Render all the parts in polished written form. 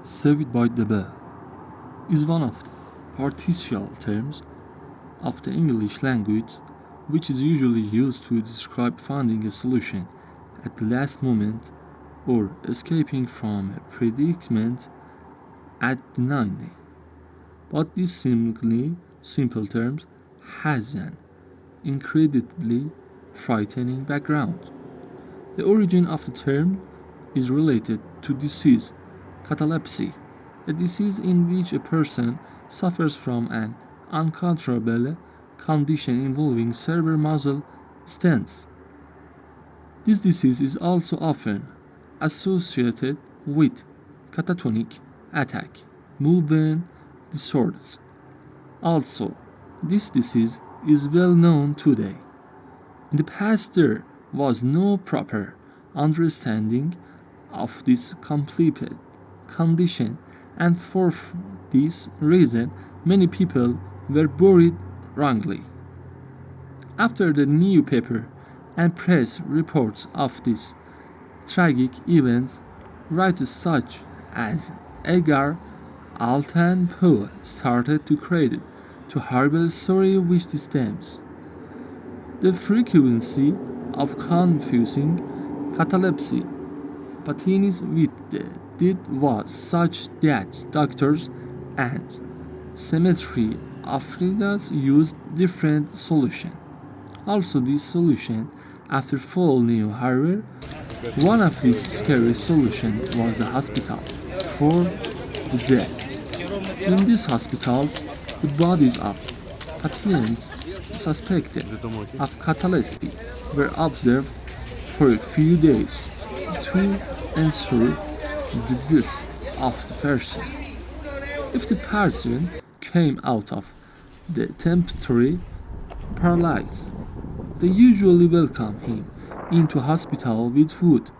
saved by the bell, is one of the partial terms of the English language which is usually used to describe finding a solution at the last moment or escaping from a predicament at the 90. But this simple term has an incredibly frightening background. The origin of the term is related to disease, catalepsy, a disease in which a person suffers from an uncontrollable condition involving cerebral muscle stents. This disease is also often associated with catatonic attack, movement disorders. Also, this disease is well known today. In the past, there was no proper understanding of this complicated condition, and for this reason, many people were buried wrongly. After the newspaper and press reports of these tragic events, writers such as Edgar Allan Poe started to credit to horrible story which stems. The frequency of confusing catalepsy patients with the dead was such that doctors and cemetery officials used different solutions. Also, this solution, after fall knew, however, one of these scary solutions was a hospital for the dead. In these hospitals, the bodies of patients suspected of catalepsy were observed for a few days to ensure the death of the person. If the person came out of the temporary paralysis, they usually welcome him into hospital with food,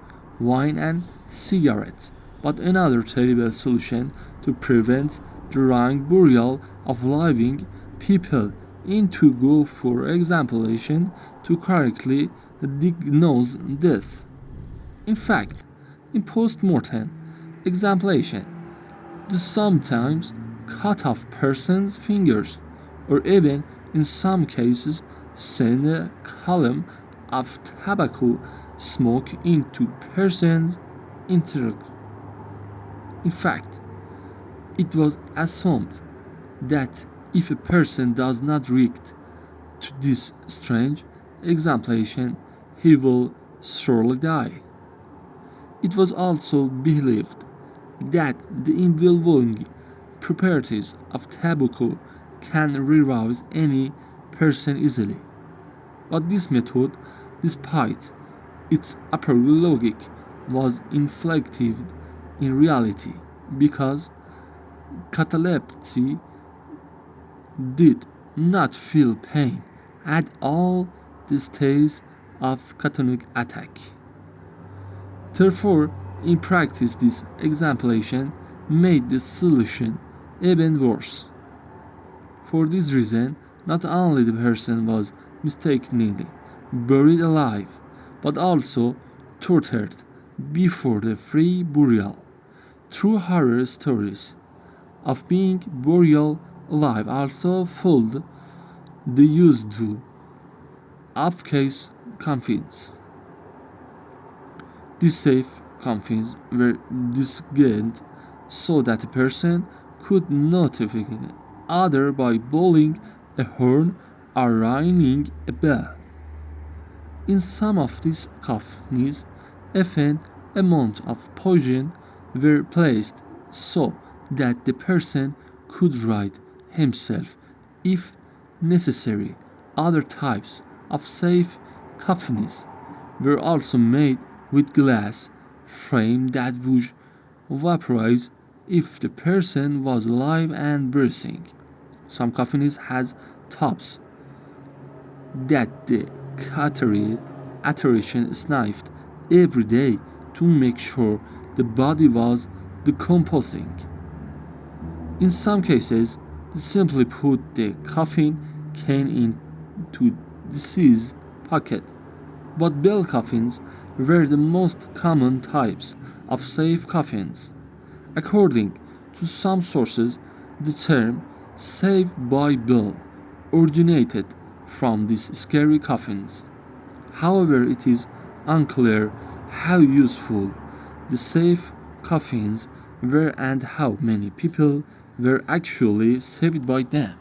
wine and cigarettes. But another terrible solution to prevent the wrong burial of living people is to go for examination to correctly diagnose death. In fact, in post-mortem examination, they sometimes cut off persons' fingers, or even in some cases send a column of tobacco smoke into persons' intestines. In fact, it was assumed that if a person does not react to this strange examination, he will surely die. It was also believed that the involving properties of tobacco can rerouse any person easily. But this method, despite its apparent logic, was ineffective in reality because catalepsy did not feel pain at all the stage of catatonic attack. Therefore, in practice, this examination made the solution even worse. For this reason, not only the person was mistakenly buried alive, but also tortured before the free burial. True horror stories of being buried alive also followed the use of case coffins. These safe coffins were designed so that a person could notify others by blowing a horn or ringing a bell. In some of these coffins, even amounts of poison were placed so that the person could right himself if necessary. Other types of safe coffins were also made with glass frame that would vaporize if the person was alive and breathing. Some coffins has tops that the iteration sniffed every day to make sure the body was decomposing. In some cases, they simply put the coffin can into deceased pocket. But bell coffins were the most common types of safe coffins. According to some sources, the term "Saved by Bill" originated from these scary coffins. However, it is unclear how useful the safe coffins were and how many people were actually saved by them.